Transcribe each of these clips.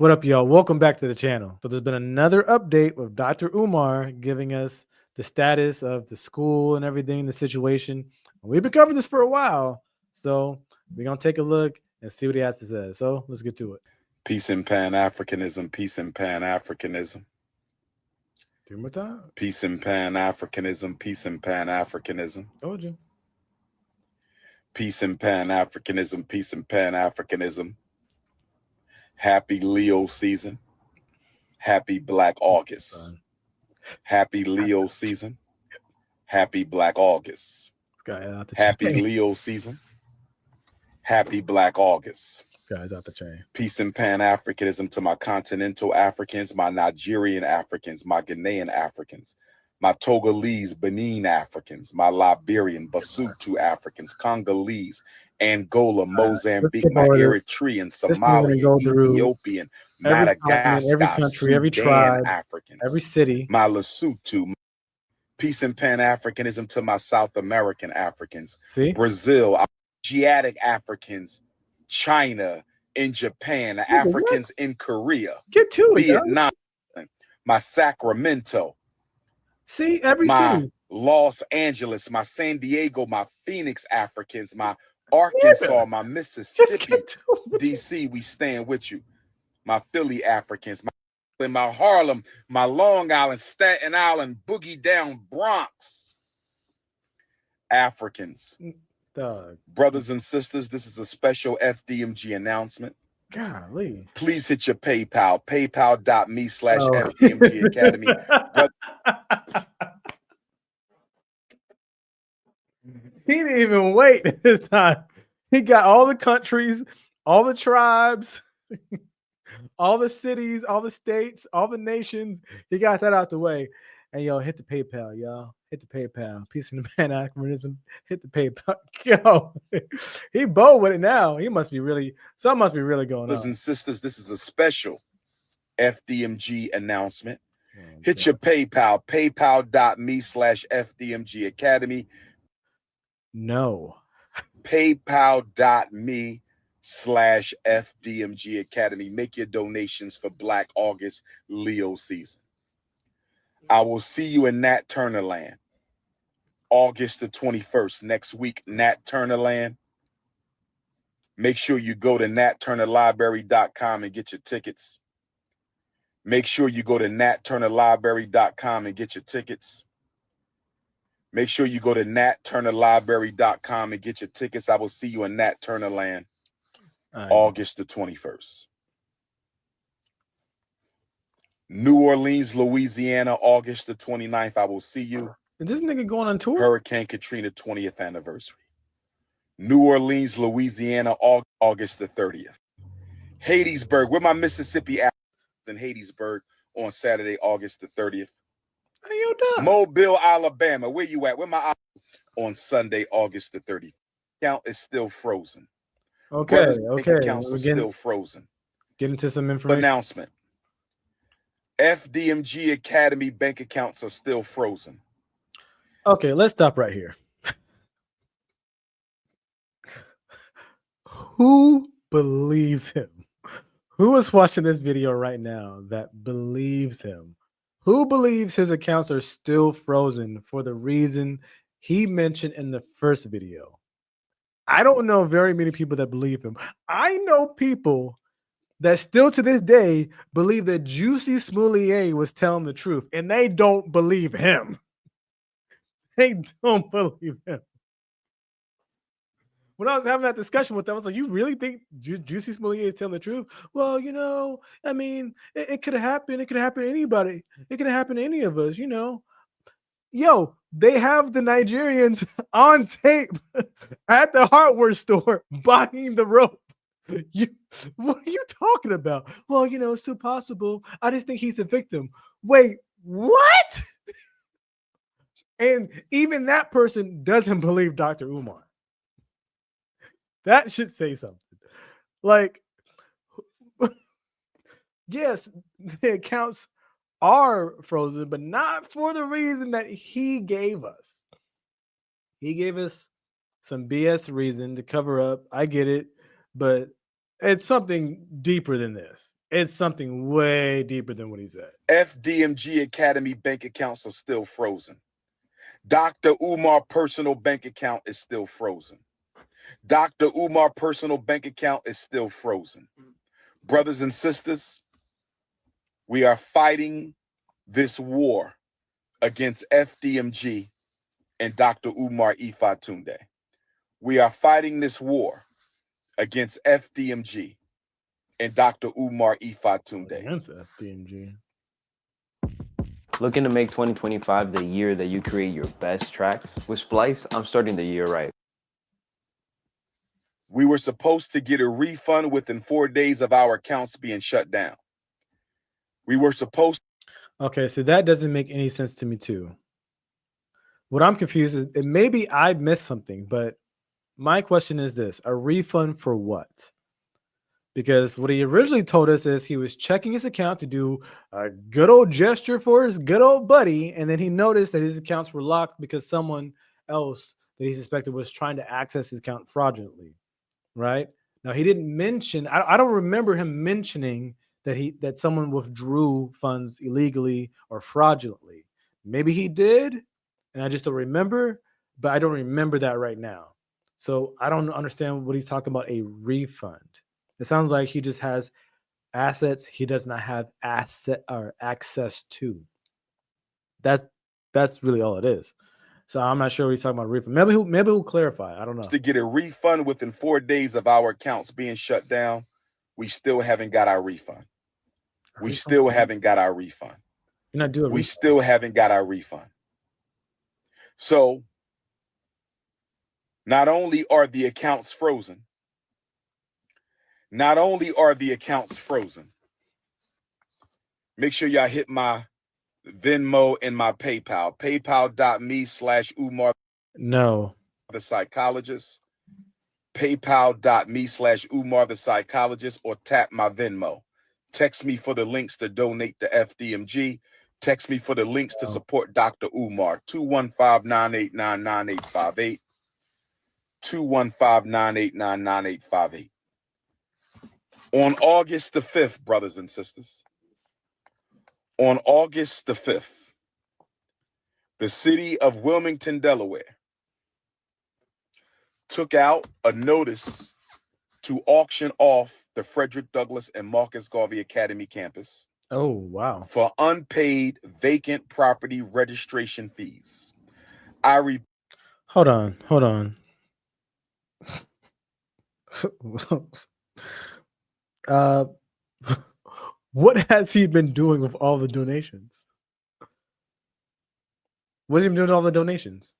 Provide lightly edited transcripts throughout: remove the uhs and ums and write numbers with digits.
What up, y'all? Welcome back to the channel. So there's been another update with Dr. Umar giving us the status of the school and everything, the situation. We've been covering this for a while, so we're gonna take a look and see what he has to say. So let's get to it. Peace and Pan-Africanism, peace and Pan-Africanism. 2 more times. Peace and Pan-Africanism, peace and Pan-Africanism. Told you. Peace and Pan-Africanism, peace and Pan-Africanism. Happy Leo season. Happy Black August. Happy Leo season. Happy Black August. Happy Leo season. Happy Black August. Guys out the chain. Peace and Pan-Africanism to my continental Africans, my Nigerian Africans, my Ghanaian Africans, my Togolese, Benin Africans, my Liberian, Basutu Africans, Congolese, Angola, Mozambique, my Eritrean, Somali, Ethiopian, Madagascar, every country, every tribe, Africans, every city, my Lesotho. Peace and Pan-Africanism to my South American Africans, Brazil, Asiatic Africans, China, in Japan, the Africans in Korea, Vietnam, my Sacramento, every city, Los Angeles, my San Diego, my Phoenix Africans, my Arkansas, my Mississippi, DC, we stand with you, my Philly Africans, my Harlem, my Long Island, Staten Island, Boogie Down, Bronx Africans. Brothers and sisters, this is a special FDMG announcement. Golly. Please hit your PayPal, paypal.me/FDMG Academy. He didn't even wait this time. He got all the countries, all the tribes, all the cities, all the states, all the nations. He got that out the way. And yo, hit the PayPal, y'all. Hit the PayPal. Peace and Pan-Africanism. Hit the PayPal. Yo, he bold with it now. He must be really, something must be really going on. Brothers and sisters, this is a special FDMG announcement. Hit your PayPal, paypal.me/FDMG Academy. No. paypal.me/FDMG Academy. Make your donations for Black August Leo season. I will see you in Nat Turner Land, August the 21st, next week, Nat Turner Land. Make sure you go to natturnerlibrary.com and get your tickets. Make sure you go to natturnerlibrary.com and get your tickets. Make sure you go to natturnerlibrary.com and get your tickets. I will see you in Nat Turner Land, August the 21st. New Orleans, Louisiana, August the 29th. I will see you. Is this nigga going on tour? Hurricane Katrina 20th anniversary. New Orleans, Louisiana, August the 30th. Hattiesburg, where my Mississippi Africans in Hattiesburg on Saturday, August the 30th. Are you done? Mobile, Alabama, where you at? Where my on Sunday, August the 30th. Account is still frozen. Okay, accounts are still frozen. Get into some information. Announcement. FDMG Academy bank accounts are still frozen. Okay, let's stop right here. Who believes him? Who is watching this video right now that believes him? Who believes his accounts are still frozen for the reason he mentioned in the first video? I don't know very many people that believe him. I know people that still to this day believe that Juicy Smoulier was telling the truth, and they don't believe him. They don't believe him. When I was having that discussion with them, I was like, you really think Juicy Smoulier is telling the truth? Well, you know, I mean, it could have happened. It could have happened to anybody. It could have happened to any of us, you know. Yo, they have the Nigerians on tape at the hardware store buying the rope. What are you talking about? Well, you know, it's still possible. I just think he's a victim. Wait, what? And even that person doesn't believe Dr. Umar. That should say something. Like, yes, the accounts are frozen, but not for the reason that he gave us. He gave us some BS reason to cover up. I get it, but it's something deeper than this. It's something way deeper than what he said. FDMG Academy bank accounts are still frozen. Dr. Umar personal bank account is still frozen. Dr. Umar personal bank account is still frozen. Brothers and sisters, we are fighting this war against FDMG and Dr. Umar Ifatunde. We are fighting this war against FDMG and Dr. Umar Ifatunde. Against FDMG. Looking to make 2025 the year that you create your best tracks? With Splice, I'm starting the year right. We were supposed to get a refund within 4 days of our accounts being shut down. We were supposed. Okay, so that doesn't make any sense to me too. What I'm confused is, and maybe I missed something, but my question is this: a refund for what? Because what he originally told us is he was checking his account to do a good old gesture for his good old buddy, and then he noticed that his accounts were locked because someone else that he suspected was trying to access his account fraudulently. Right? Now he didn't mention. I don't remember him mentioning that someone withdrew funds illegally or fraudulently. Maybe he did, and I just don't remember. But I don't remember that right now. So I don't understand what he's talking about. A refund. It sounds like he just has assets he does not have asset or access to. That's really all it is. So I'm not sure what he's talking about refund. Maybe he'll clarify. I don't know. To get a refund within 4 days of our accounts being shut down, we still haven't got our refund. We still haven't got our refund. You're not doing. We still haven't got our refund. So not only are the accounts frozen, make sure y'all hit my Venmo and my PayPal, paypal.me/Umar No. the psychologist, paypal.me/Umar the psychologist, or tap my Venmo. Text me for the links to donate to FDMG. Text me for the links to support Dr. Umar, 215-989-9858, 215-989-9858. On August the 5th, brothers and sisters, on August the 5th, the city of Wilmington, Delaware, took out a notice to auction off the Frederick Douglass and Marcus Garvey Academy campus. Oh, wow. For unpaid vacant property registration fees. Hold on. What has he been doing with all the donations? What's he been doing with all the donations?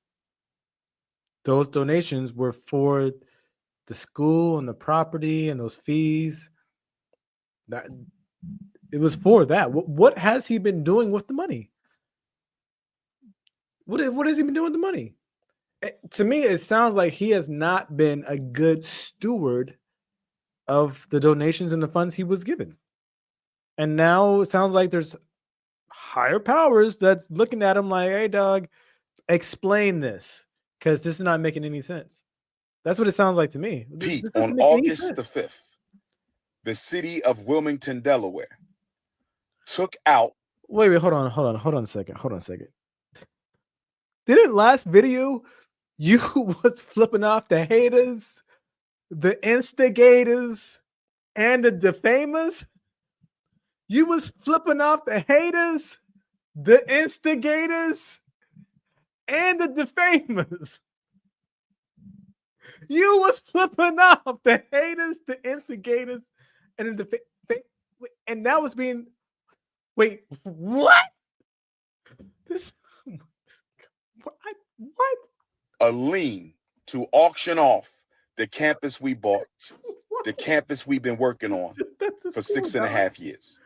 Those donations were for the school and the property and those fees. That it was for that. What has he been doing with the money? What has he been doing with the money? To me, it sounds like he has not been a good steward of the donations and the funds he was given. And now it sounds like there's higher powers that's looking at him like, hey, dog, explain this, because this is not making any sense. That's what it sounds like to me. Pete, on August the 5th, the city of Wilmington, Delaware, took out. Wait, hold on a second. Didn't last video you was flipping off the haters, the instigators, and the defamers? You was flipping off the haters, the instigators, and the defamers. You was flipping off the haters, the instigators, and the and that was being. Wait, what? This. What? A lien to auction off the campus we bought, the campus we've been working on for 6.5 years.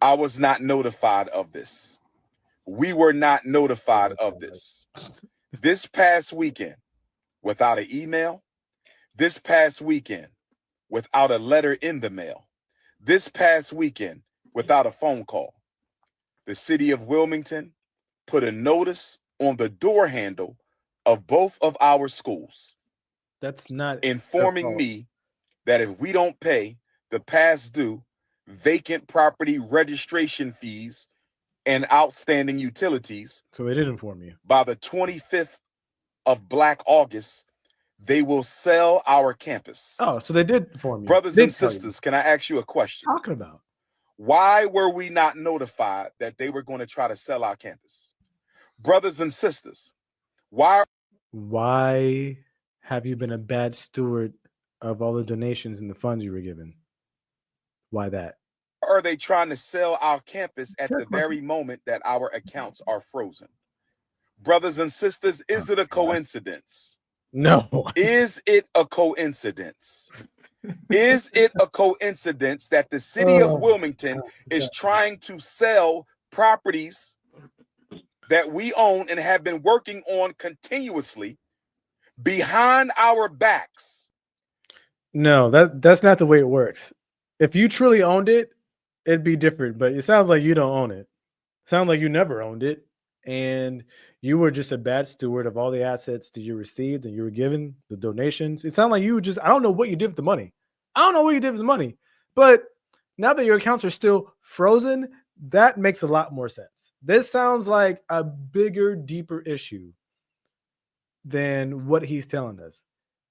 I was not notified of this. We were not notified of this. This past weekend, without an email, this past weekend, without a letter in the mail, this past weekend, without a phone call, the city of Wilmington put a notice on the door handle of both of our schools. That's not informing me that if we don't pay the past due, vacant property registration fees and outstanding utilities. So they did inform you. By the 25th of Black August, they will sell our campus. Oh, so they did inform you. Brothers They and tell you. sisters, can I ask you a question? Talking about. Why were we not notified that they were going to try to sell our campus? Brothers and sisters, why have you been a bad steward of all the donations and the funds you were given? Why that? are they trying to sell our campus at Fair the question. very moment that our accounts are frozen? Brothers and sisters, is it a coincidence? No. Is it a coincidence? Is it a coincidence that the city of Wilmington is trying to sell properties that we own and have been working on continuously behind our backs? No, that's not the way it works. If you truly owned it, it'd be different. But it sounds like you don't own it. Sounds like you never owned it, and you were just a bad steward of all the assets that you received and you were given, the donations. It sounded like you just, I don't know what you did with the money. I don't know what you did with the money. But now that your accounts are still frozen, that makes a lot more sense. This sounds like a bigger, deeper issue than what he's telling us.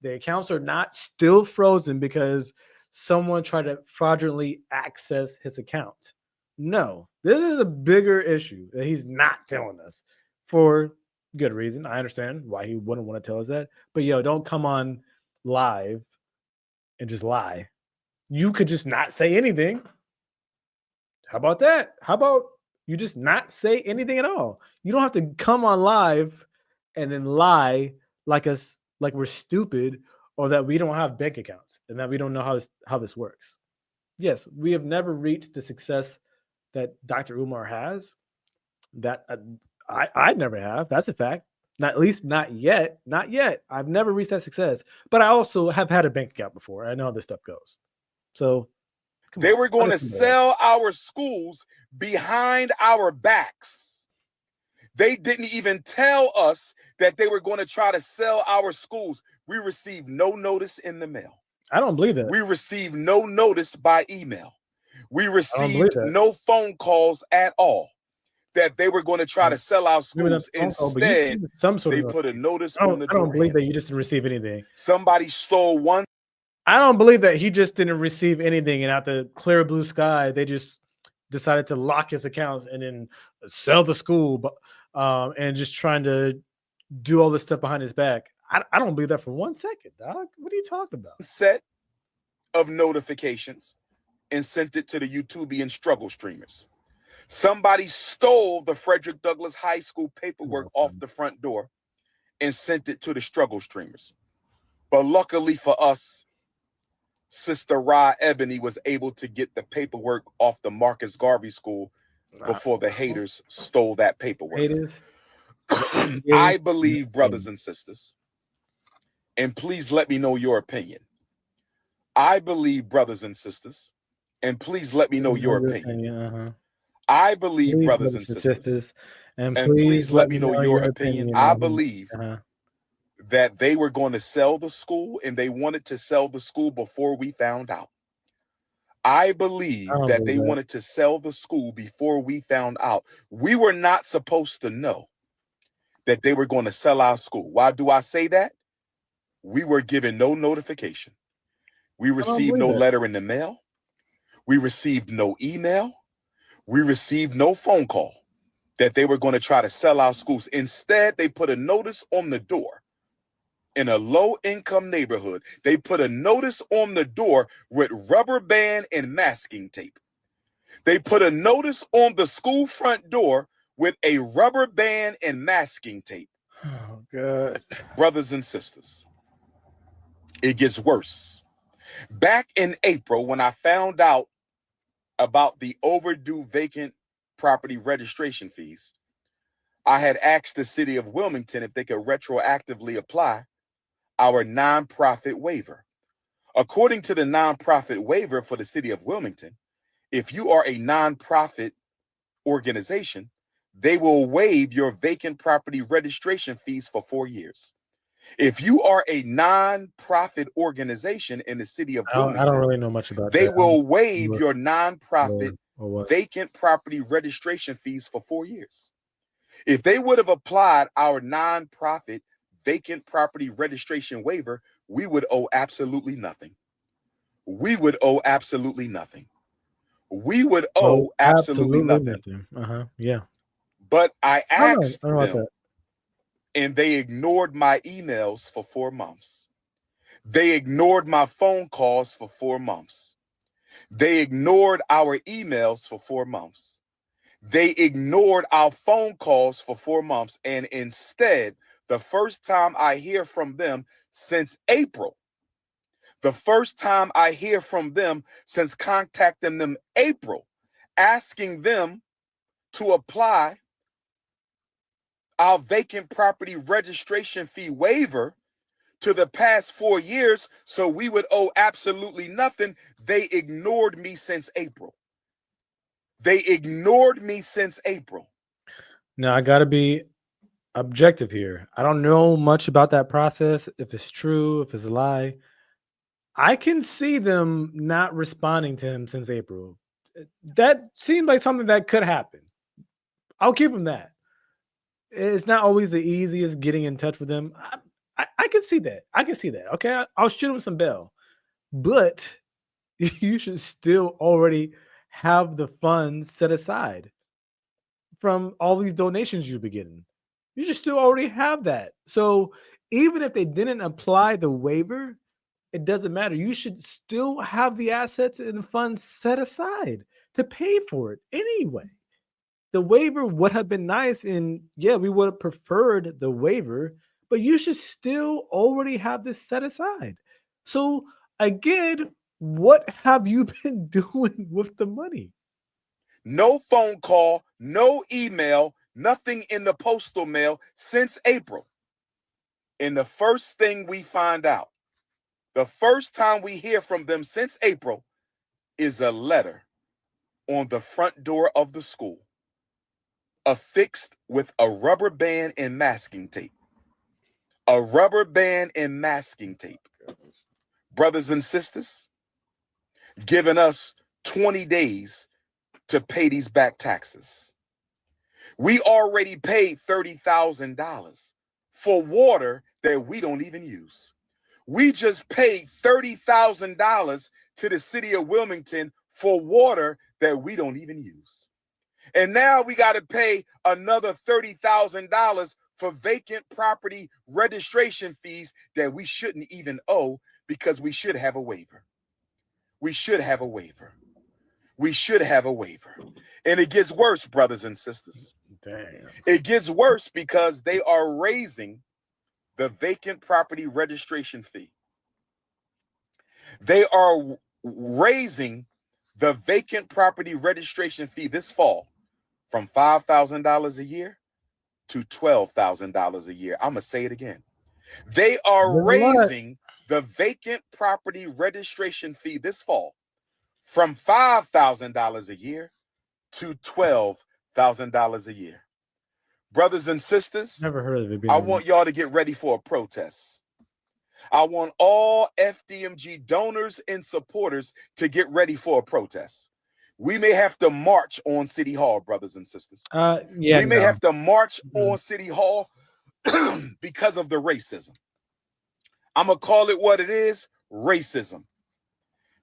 The accounts are not still frozen because someone tried to fraudulently access his account. No, this is a bigger issue that he's not telling us for good reason. I understand why he wouldn't want to tell us that. But yo, don't come on live and just lie. You could just not say anything. How about that? How about you just not say anything at all? You don't have to come on live and then lie like us, like we're stupid, or that we don't have bank accounts and that we don't know how this works. Yes, we have never reached the success that Dr. Umar has. That I never have. That's a fact. Not, at least not yet. Not yet. I've never reached that success. But I also have had a bank account before. I know how this stuff goes. So they were going to sell our schools behind our backs. They didn't even tell us that they were going to try to sell our schools. We received no notice in the mail. I don't believe that. We received no notice by email. We received no phone calls at all that they were going to try to sell our schools. Instead, they put a notice on the door. I don't believe that you just didn't receive anything. Somebody stole one. I don't believe that he just didn't receive anything, and out the clear blue sky, they just decided to lock his accounts and then sell the school, and just trying to do all this stuff behind his back. I don't believe that for 1 second, dog. What are you talking about? Set of notifications and sent it to the YouTubian struggle streamers. Somebody stole the Frederick Douglass High School paperwork off the front door and sent it to the struggle streamers. But luckily for us, Sister Ra Ebony was able to get the paperwork off the Marcus Garvey School before the haters stole that paperwork. Haters? I believe, brothers and sisters, and please let me know your opinion. I believe, brothers and sisters, and please let me know your opinion. I believe, brothers and sisters, and please let me know your opinion. I believe that they were going to sell the school, and they wanted to sell the school before we found out. I believe that they wanted to sell the school before we found out. We were not supposed to know that they were going to sell our school. Why do I say that? We were given no notification. We received no letter in the mail. We received no email. We received no phone call that they were going to try to sell our schools. Instead, they put a notice on the door. In a low-income neighborhood, they put a notice on the door with rubber band and masking tape. They put a notice on the school front door with a rubber band and masking tape. Oh, God. Brothers and sisters, it gets worse. Back in April, when I found out about the overdue vacant property registration fees, I had asked the city of Wilmington if they could retroactively apply our nonprofit waiver. According to the nonprofit waiver for the city of Wilmington, if you are a nonprofit organization, they will waive your vacant property registration fees for 4 years. If you are a non-profit organization in the city of I don't Wilmington, really know much about they that. will waive What- your non-profit or what? vacant property registration fees for 4 years. If they would have applied our non-profit vacant property registration waiver, we would owe absolutely nothing. We would owe absolutely nothing. We would owe absolutely nothing. nothing. Yeah. But I I don't know. asked I don't know about them, that. and they ignored my emails for 4 months. They ignored my phone calls for 4 months. They ignored our emails for 4 months. They ignored our phone calls for 4 months. And instead, the first time I hear from them since April, the first time I hear from them since contacting them April, asking them to apply our vacant property registration fee waiver to the past 4 years so we would owe absolutely nothing, they ignored me since April. They ignored me since April. Now I gotta be objective here. I don't know much about that process, if it's true, if it's a lie. I can see them not responding to him since April. That seems like something that could happen. I'll give him that. It's not always the easiest getting in touch with them. I can see that. I can see that. Okay, I'll shoot him some bell, but you should still already have the funds set aside from all these donations you'll be getting. You should still already have that. So even if they didn't apply the waiver, it doesn't matter. You should still have the assets and the funds set aside to pay for it anyway. The waiver would have been nice, and yeah, we would have preferred the waiver, but you should still already have this set aside. So again, what have you been doing with the money? No phone call, no email, nothing in the postal mail since April. And the first thing we find out, the first time we hear from them since April, is a letter on the front door of the school, affixed with a rubber band and masking tape. A rubber band and masking tape. Brothers and sisters, giving us 20 days to pay these back taxes. We already paid $30,000 for water that we don't even use. We just paid $30,000 to the city of Wilmington for water that we don't even use. And now we got to pay another $30,000 for vacant property registration fees that we shouldn't even owe because we should have a waiver. We should have a waiver. We should have a waiver. And it gets worse, brothers and sisters. Damn. It gets worse because they are raising the vacant property registration fee. They are raising the vacant property registration fee this fall from $5,000 a year to $12,000 a year. I'm going to say it again. They are raising the vacant property registration fee this fall from $5,000 a year to $12,000 a year. Brothers and sisters, Never heard of it. I want y'all to get ready for a protest. I want all FDMG donors and supporters to get ready for a protest. We may have to march on City Hall, brothers and sisters. We may have to march on City Hall because of the racism. I'm going to call it what it is, racism.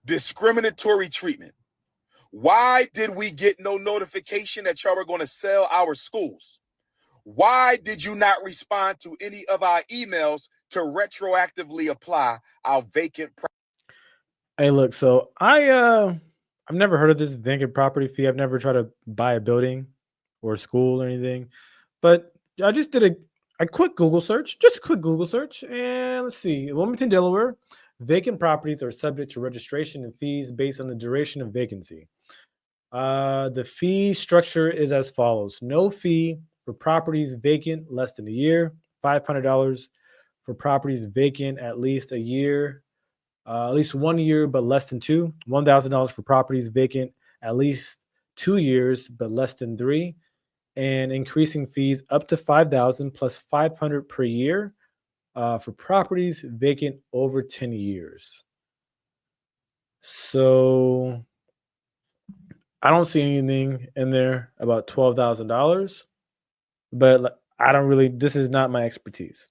Discriminatory treatment. Why did we get no notification that y'all were going to sell our schools? Why did you not respond to any of our emails to retroactively apply our vacant property? Hey, look, so I've never heard of this vacant property fee. I've never tried to buy a building or a school or anything, but I just did a quick Google search, just a quick Google search, and let's see, Wilmington, Delaware, vacant properties are subject to registration and fees based on the duration of vacancy. The fee structure is as follows: no fee for properties vacant less than a year, $500 for properties vacant at least a year, at least 1 year but less than two, $1,000 for properties vacant at least 2 years but less than three, and increasing fees up to $5,000 plus $500 per year for properties vacant over 10 years. So I don't see anything in there about $12,000, but I don't really, this is not my expertise,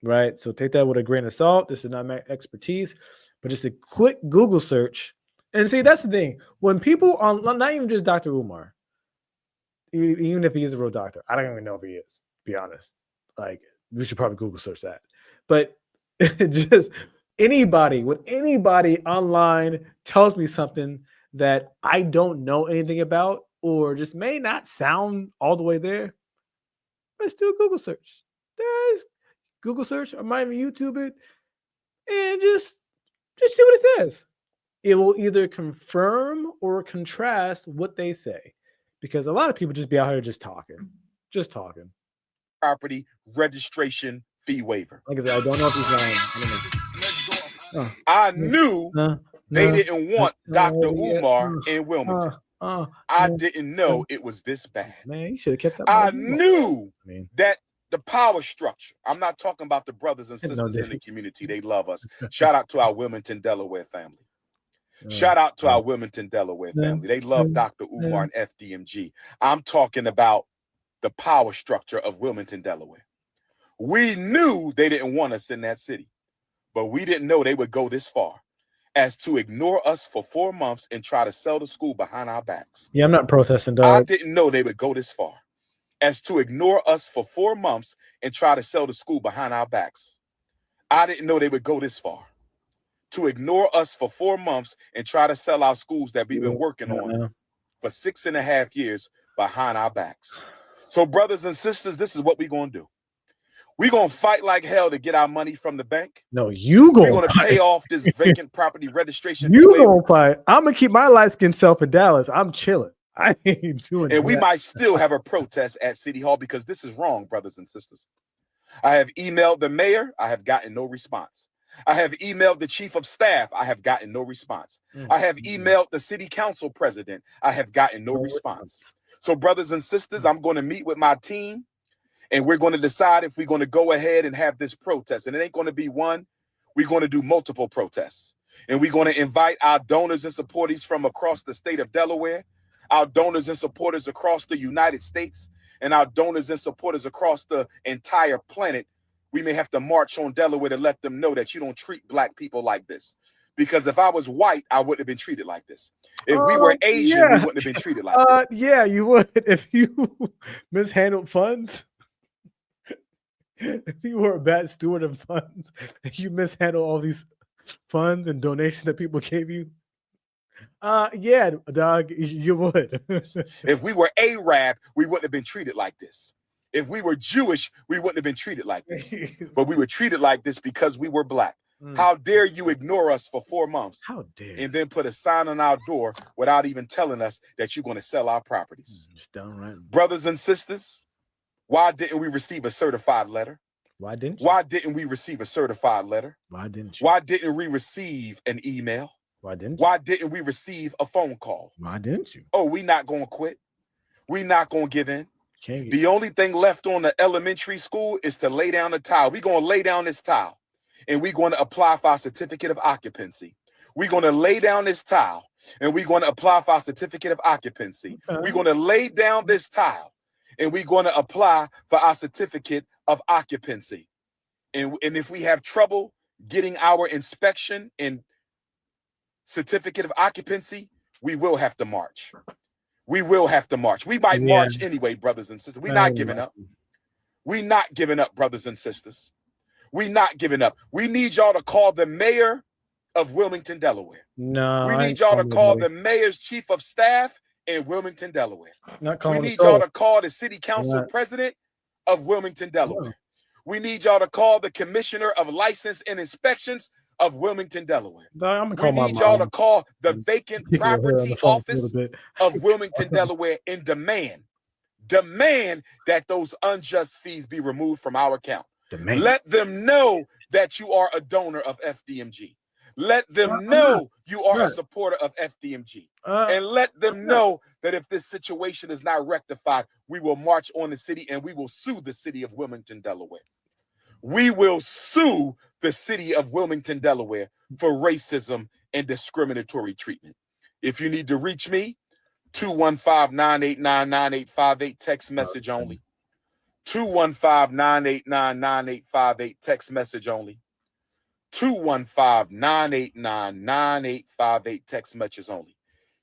right? So take that with a grain of salt. This is not my expertise, but just a quick Google search. And see, that's the thing. When people on, not even just Dr. Umar, even if he is a real doctor, I don't even know if he is, to be honest. Like, we should probably Google search that. But just anybody, when anybody online tells me something that I don't know anything about or just may not sound all the way there, let's do a Google search. There's Google search, I might even YouTube it, and just see what it says. It will either confirm or contrast what they say. Because a lot of people just be out here just talking. Just talking. Property registration fee waiver. Like I said, I don't know if he's lying. I don't know. I knew they didn't want Dr. Umar in Wilmington. I didn't know it was this bad. Man, you should have kept that. I knew that the power structure. I'm not talking about the brothers and sisters in the community. They love us. Shout out to our Wilmington, Delaware family. Shout out to our Wilmington, Delaware family. They love Dr. Umar and FDMG. I'm talking about the power structure of Wilmington, Delaware. We knew they didn't want us in that city, but we didn't know they would go this far as to ignore us for 4 months and try to sell the school behind our backs. Yeah, I'm not protesting, dog. I didn't know they would go this far as to ignore us for 4 months and try to sell the school behind our backs. I didn't know they would go this far to ignore us for 4 months and try to sell our schools that we've been working on for 6.5 years behind our backs. So, brothers and sisters, this is what we're going to do. We're going to fight like hell to get our money from the bank. No, you going We're going to pay off this vacant property registration. You going to fight. I'm going to keep my light-skinned self in Dallas. I'm chilling. I ain't doing And we might still have a protest at City Hall because this is wrong, brothers and sisters. I have emailed the mayor. I have gotten no response. I have emailed the chief of staff. I have gotten no response. I have emailed the city council president. I have gotten no response. So, brothers and sisters, I'm going to meet with my team, and we're going to decide if we're going to go ahead and have this protest. And it ain't going to be one. We're going to do multiple protests. And we're going to invite our donors and supporters from across the state of Delaware, our donors and supporters across the United States, and our donors and supporters across the entire planet. We may have to march on Delaware to let them know that you don't treat black people like this. Because if I was white, I wouldn't have been treated like this. If we were Asian, we wouldn't have been treated like this. Yeah, you would if you mishandled funds. If you were a bad steward of funds, if you mishandle all these funds and donations that people gave you. Yeah, dog, you would. If we were Arab, we wouldn't have been treated like this. If we were Jewish, we wouldn't have been treated like this. But we were treated like this because we were black. How dare you ignore us for 4 months? How dare and then put a sign on our door without even telling us that you're going to sell our properties? Just downright. Brothers and sisters, why didn't we receive a certified letter? Why didn't you? Why didn't we receive a certified letter? Why didn't you? Why didn't we receive an email? Why didn't you? Why didn't we receive a phone call? Why didn't you? Oh, we not going to quit. We not going to give in. Can't The only thing left on the elementary school is to lay down the tile. We're going to lay down this tile, and we're going to apply for our certificate of occupancy. We're going to lay down this tile, and we're going to apply for our certificate of occupancy. We're going to lay down this tile, and we're going to apply for our certificate of occupancy. And if we have trouble getting our inspection and certificate of occupancy, we will have to march. We will have to march. We might march anyway, brothers and sisters. We're not giving up. We're not giving up, brothers and sisters. We're not giving up. We need y'all to call the mayor of Wilmington, Delaware. No. We need y'all to call the mayor's chief of staff in Wilmington, Delaware. We need y'all to call the city council president of Wilmington, Delaware. We need y'all to call the commissioner of license and inspections of Wilmington, Delaware. We need y'all to call the vacant property office of Wilmington, Delaware, and demand that those unjust fees be removed from our account. Let them know that you are a donor of FDMG. Let them know you are a supporter of FDMG. And let them know that if this situation is not rectified, we will march on the city and we will sue the city of Wilmington, Delaware. We will sue the city of Wilmington, Delaware for racism and discriminatory treatment. If you need to reach me, 215-989-9858, text message only. 215-989-9858, text message only. 215-989-9858, text message only.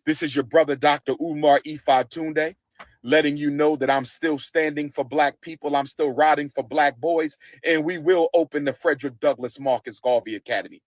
This is your brother, Dr. Umar Tunde, letting you know that I'm still standing for black people. I'm still riding for black boys, and we will open the Frederick Douglass Marcus Garvey Academy.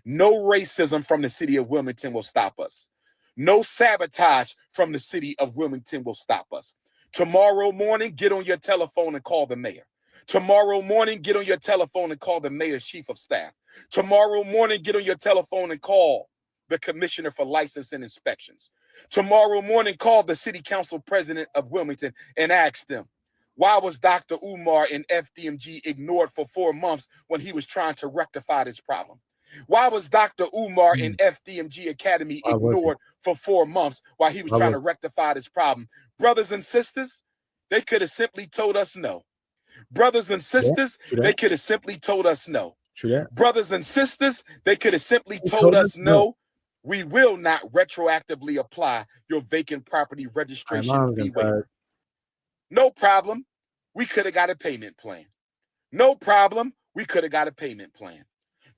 No racism from the city of Wilmington will stop us. No sabotage from the city of Wilmington will stop us. Tomorrow morning, get on your telephone and call the mayor. Tomorrow morning, get on your telephone and call the mayor's chief of staff. Tomorrow morning, get on your telephone and call the commissioner for license and inspections. Tomorrow morning, call the city council president of Wilmington and ask them, why was Dr. Umar in FDMG ignored for 4 months when he was trying to rectify this problem? Why was Dr. Umar in FDMG Academy ignored for 4 months while he was trying to rectify this problem? Brothers and sisters, they could have simply told us no. Brothers and sisters, they could have simply told us no. Brothers and sisters, they could have simply told us no. We will not retroactively apply your vacant property registration fee waiver. No problem. We could have got a payment plan. No problem. We could have got a payment plan.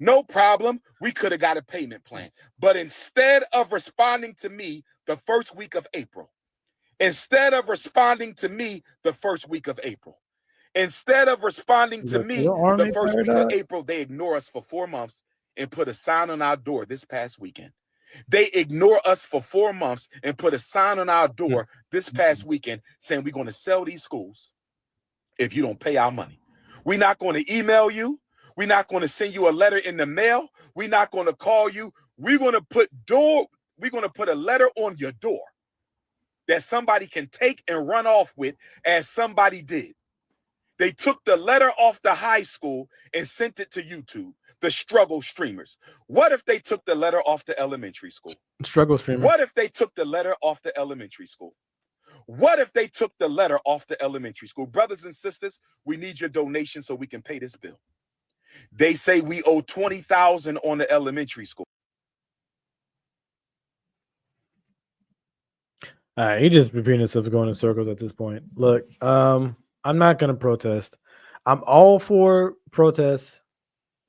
No problem. We could have got a payment plan. But instead of responding to me the first week of April, instead of responding to me the first week of April, instead of responding to me the first week of April, they ignore us for 4 months and put a sign on our door this past weekend. They ignore us for 4 months and put a sign on our door this past weekend saying we're going to sell these schools if you don't pay our money. We're not going to email you. We're not going to send you a letter in the mail. We're not going to call you. We're going to put a letter on your door that somebody can take and run off with, as somebody did. They took the letter off the high school and sent it to YouTube, the struggle streamers. What if they took the letter off the elementary school? Struggle streamers. What if they took the letter off the elementary school? What if they took the letter off the elementary school? Brothers and sisters, we need your donation so we can pay this bill. They say we owe $20,000 on the elementary school. He just repeating himself, going in circles at this point. Look, I'm not gonna protest. I'm all for protests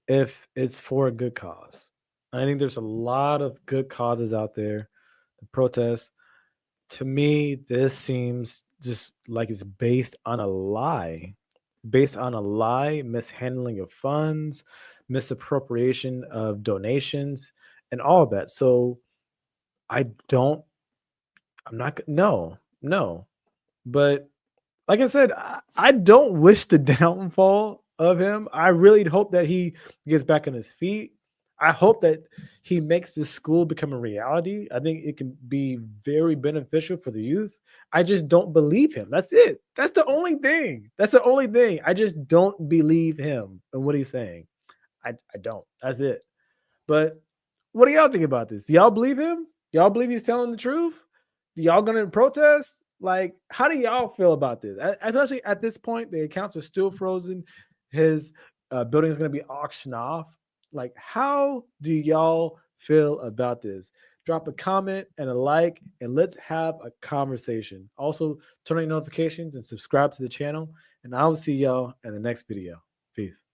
if it's for a good cause. I think there's a lot of good causes out there to protest. To me, this seems just like it's based on a lie. Based on a lie, mishandling of funds, misappropriation of donations, and all of that. So I'm not, no. But like I said, I don't wish the downfall of him. I really hope that he gets back on his feet. I hope that he makes this school become a reality. I think it can be very beneficial for the youth. I just don't believe him. That's it. That's the only thing. I just don't believe him and what he's saying. I don't. That's it. But what do y'all think about this? Y'all believe him? Y'all believe he's telling the truth? Y'all gonna protest? Like, how do y'all feel about this? Especially at this point, the accounts are still frozen. His building is going to be auctioned off. Like, how do y'all feel about this? Drop a comment and a like, and let's have a conversation. Also, turn on notifications and subscribe to the channel. And I will see y'all in the next video. Peace.